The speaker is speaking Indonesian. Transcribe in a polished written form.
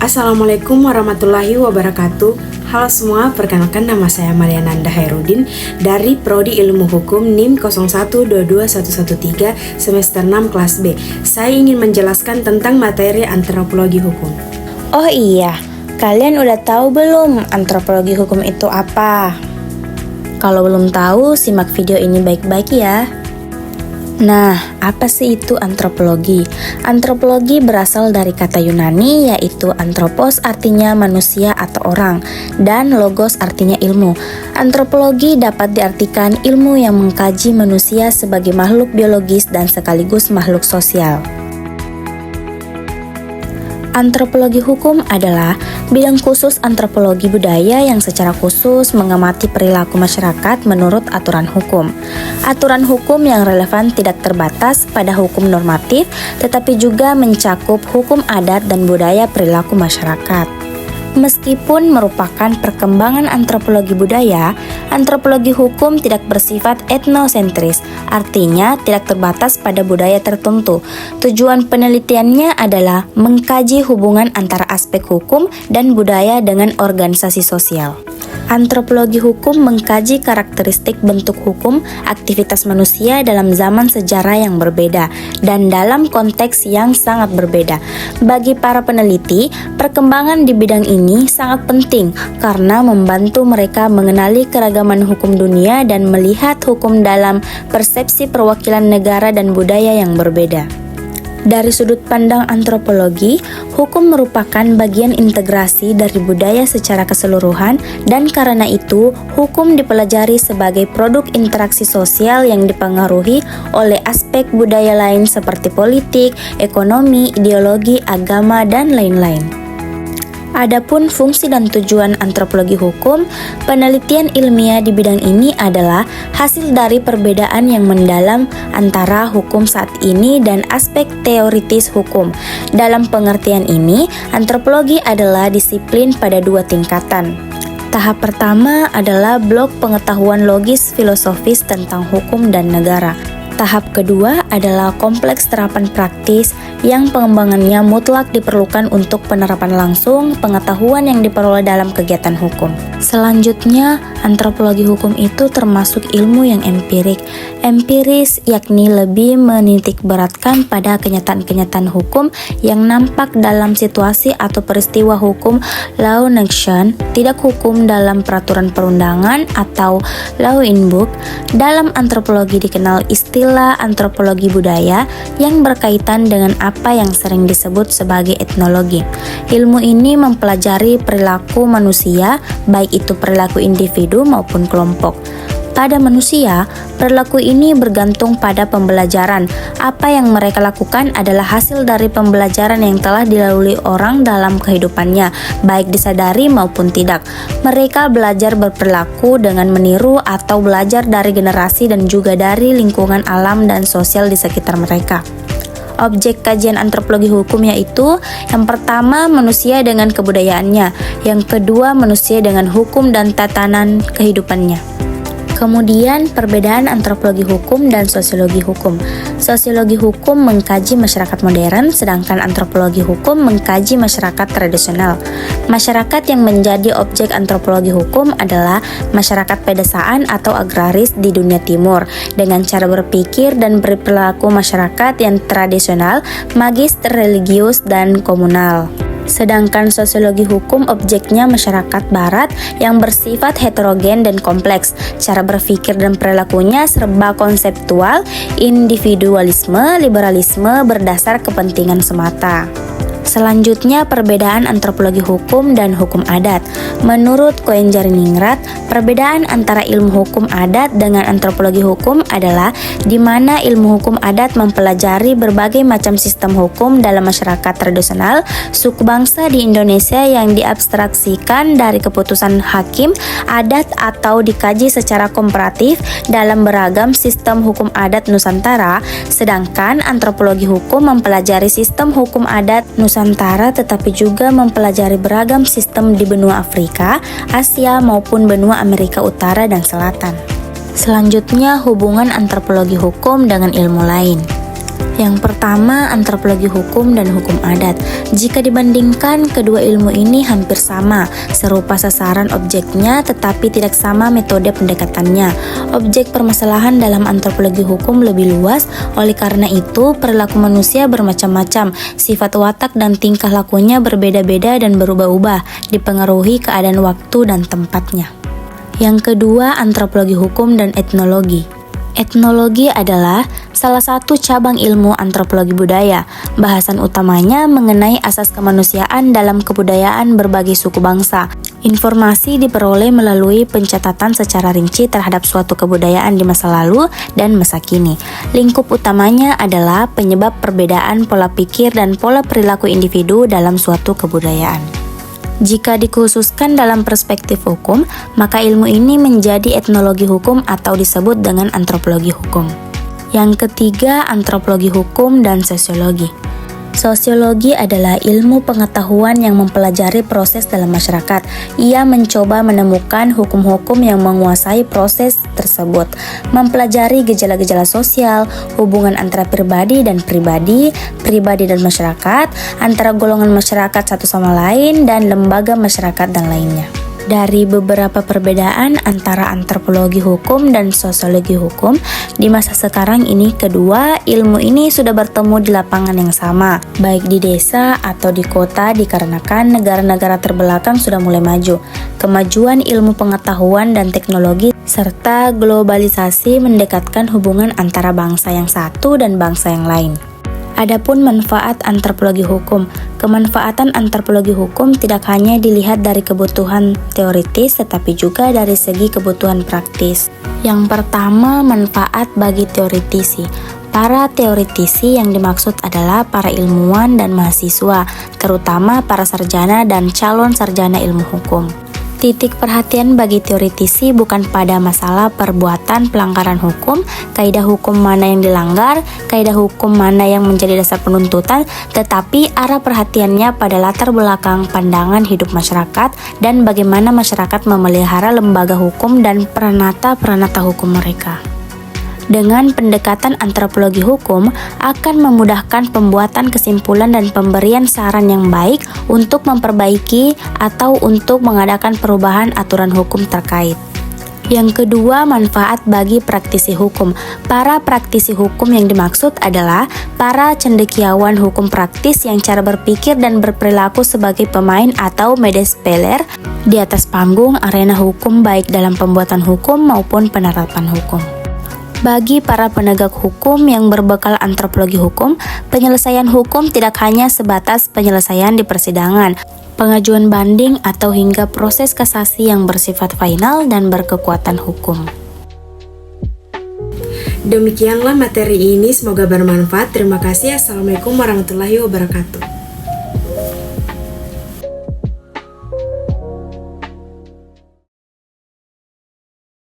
Assalamualaikum warahmatullahi wabarakatuh. Halo semua, perkenalkan nama saya Mariananda Hairudin dari Prodi Ilmu Hukum NIM 0122113 semester 6 kelas B. Saya ingin menjelaskan tentang materi antropologi hukum. Oh iya, kalian udah tahu belum antropologi hukum itu apa? Kalau belum tahu, simak video ini baik-baik ya. Nah, apa sih itu antropologi? Antropologi berasal dari kata Yunani yaitu anthropos artinya manusia atau orang dan logos artinya ilmu. Antropologi dapat diartikan ilmu yang mengkaji manusia sebagai makhluk biologis dan sekaligus makhluk sosial. Antropologi hukum adalah bidang khusus antropologi budaya yang secara khusus mengamati perilaku masyarakat menurut aturan hukum. Aturan hukum yang relevan tidak terbatas pada hukum normatif, tetapi juga mencakup hukum adat dan budaya perilaku masyarakat. Meskipun merupakan perkembangan antropologi budaya, antropologi hukum tidak bersifat etnosentris, artinya tidak terbatas pada budaya tertentu. Tujuan penelitiannya adalah mengkaji hubungan antara aspek hukum dan budaya dengan organisasi sosial. Antropologi hukum mengkaji karakteristik bentuk hukum aktivitas manusia dalam zaman sejarah yang berbeda dan dalam konteks yang sangat berbeda. Bagi para peneliti, perkembangan di bidang ini sangat penting karena membantu mereka mengenali keragaman hukum dunia dan melihat hukum dalam persepsi perwakilan negara dan budaya yang berbeda. Dari sudut pandang antropologi, hukum merupakan bagian integrasi dari budaya secara keseluruhan dan karena itu, hukum dipelajari sebagai produk interaksi sosial yang dipengaruhi oleh aspek budaya lain seperti politik, ekonomi, ideologi, agama, dan lain-lain. Adapun fungsi dan tujuan antropologi hukum, penelitian ilmiah di bidang ini adalah hasil dari perbedaan yang mendalam antara hukum saat ini dan aspek teoritis hukum. Dalam pengertian ini, antropologi adalah disiplin pada dua tingkatan. Tahap pertama adalah blok pengetahuan logis filosofis tentang hukum dan negara. Tahap kedua adalah kompleks terapan praktis yang pengembangannya mutlak diperlukan untuk penerapan langsung pengetahuan yang diperoleh dalam kegiatan hukum. Selanjutnya, antropologi hukum itu termasuk ilmu yang empiris yakni lebih menitik beratkan pada kenyataan-kenyataan hukum yang nampak dalam situasi atau peristiwa hukum law in action, tidak hukum dalam peraturan perundangan atau law in book. Dalam antropologi dikenal istilah antropologi budaya yang berkaitan dengan apa yang sering disebut sebagai etnologi. Ilmu ini mempelajari perilaku manusia, baik itu perilaku individu maupun kelompok. Pada manusia, perilaku ini bergantung pada pembelajaran. Apa yang mereka lakukan adalah hasil dari pembelajaran yang telah dilalui orang dalam kehidupannya, baik disadari maupun tidak. Mereka belajar berperilaku dengan meniru atau belajar dari generasi dan juga dari lingkungan alam dan sosial di sekitar mereka. Objek kajian antropologi hukum yaitu yang pertama manusia dengan kebudayaannya, yang kedua manusia dengan hukum dan tatanan kehidupannya. Kemudian perbedaan antropologi hukum dan sosiologi hukum. Sosiologi hukum mengkaji masyarakat modern, sedangkan antropologi hukum mengkaji masyarakat tradisional. Masyarakat yang menjadi objek antropologi hukum adalah masyarakat pedesaan atau agraris di dunia timur, dengan cara berpikir dan berperilaku masyarakat yang tradisional, magis, religius, dan komunal. Sedangkan sosiologi hukum objeknya masyarakat barat yang bersifat heterogen dan kompleks. Cara berpikir dan perilakunya serba konseptual, individualisme, liberalisme berdasar kepentingan semata. Selanjutnya, perbedaan antropologi hukum dan hukum adat. Menurut Koenjariningrat, perbedaan antara ilmu hukum adat dengan antropologi hukum adalah di mana ilmu hukum adat mempelajari berbagai macam sistem hukum dalam masyarakat tradisional suku bangsa di Indonesia yang diabstraksikan dari keputusan hakim adat atau dikaji secara komparatif dalam beragam sistem hukum adat Nusantara, sedangkan antropologi hukum mempelajari sistem hukum adat Nusantara tetapi juga mempelajari beragam sistem di benua Afrika, Asia maupun benua Amerika Utara dan Selatan. Selanjutnya, hubungan antropologi hukum dengan ilmu lain. Yang pertama, antropologi hukum dan hukum adat. Jika dibandingkan, kedua ilmu ini hampir sama, serupa sasaran objeknya tetapi tidak sama metode pendekatannya. Objek permasalahan dalam antropologi hukum lebih luas, oleh karena itu perilaku manusia bermacam-macam, sifat watak dan tingkah lakunya berbeda-beda dan berubah-ubah, dipengaruhi keadaan waktu dan tempatnya. Yang kedua, antropologi hukum dan etnologi. Etnologi adalah salah satu cabang ilmu antropologi budaya. Bahasan utamanya mengenai asas kemanusiaan dalam kebudayaan berbagai suku bangsa. Informasi diperoleh melalui pencatatan secara rinci terhadap suatu kebudayaan di masa lalu dan masa kini. Lingkup utamanya adalah penyebab perbedaan pola pikir dan pola perilaku individu dalam suatu kebudayaan. Jika dikhususkan dalam perspektif hukum, maka ilmu ini menjadi etnologi hukum atau disebut dengan antropologi hukum. Yang ketiga, antropologi hukum dan sosiologi. Sosiologi adalah ilmu pengetahuan yang mempelajari proses dalam masyarakat. Ia mencoba menemukan hukum-hukum yang menguasai proses tersebut, mempelajari gejala-gejala sosial, hubungan antara pribadi dan pribadi dan masyarakat, antara golongan masyarakat satu sama lain, dan lembaga masyarakat dan lainnya. Dari beberapa perbedaan antara antropologi hukum dan sosiologi hukum, di masa sekarang ini kedua ilmu ini sudah bertemu di lapangan yang sama, baik di desa atau di kota dikarenakan negara-negara terbelakang sudah mulai maju. Kemajuan ilmu pengetahuan dan teknologi serta globalisasi mendekatkan hubungan antara bangsa yang satu dan bangsa yang lain. Adapun manfaat antropologi hukum. Kemanfaatan antropologi hukum tidak hanya dilihat dari kebutuhan teoritis tetapi juga dari segi kebutuhan praktis. Yang pertama, manfaat bagi teoritisi. Para teoritisi yang dimaksud adalah para ilmuwan dan mahasiswa, terutama para sarjana dan calon sarjana ilmu hukum. Titik perhatian bagi teoritisi bukan pada masalah perbuatan pelanggaran hukum, kaidah hukum mana yang dilanggar, kaidah hukum mana yang menjadi dasar penuntutan, tetapi arah perhatiannya pada latar belakang pandangan hidup masyarakat dan bagaimana masyarakat memelihara lembaga hukum dan peranata-peranata hukum mereka. Dengan pendekatan antropologi hukum akan memudahkan pembuatan kesimpulan dan pemberian saran yang baik untuk memperbaiki atau untuk mengadakan perubahan aturan hukum terkait. Yang kedua, manfaat bagi praktisi hukum. Para praktisi hukum yang dimaksud adalah para cendekiawan hukum praktis yang cara berpikir dan berperilaku sebagai pemain atau medespeler di atas panggung arena hukum baik dalam pembuatan hukum maupun penerapan hukum. Bagi para penegak hukum yang berbekal antropologi hukum, penyelesaian hukum tidak hanya sebatas penyelesaian di persidangan, pengajuan banding atau hingga proses kasasi yang bersifat final dan berkekuatan hukum. Demikianlah materi ini, semoga bermanfaat. Terima kasih. Assalamualaikum warahmatullahi wabarakatuh.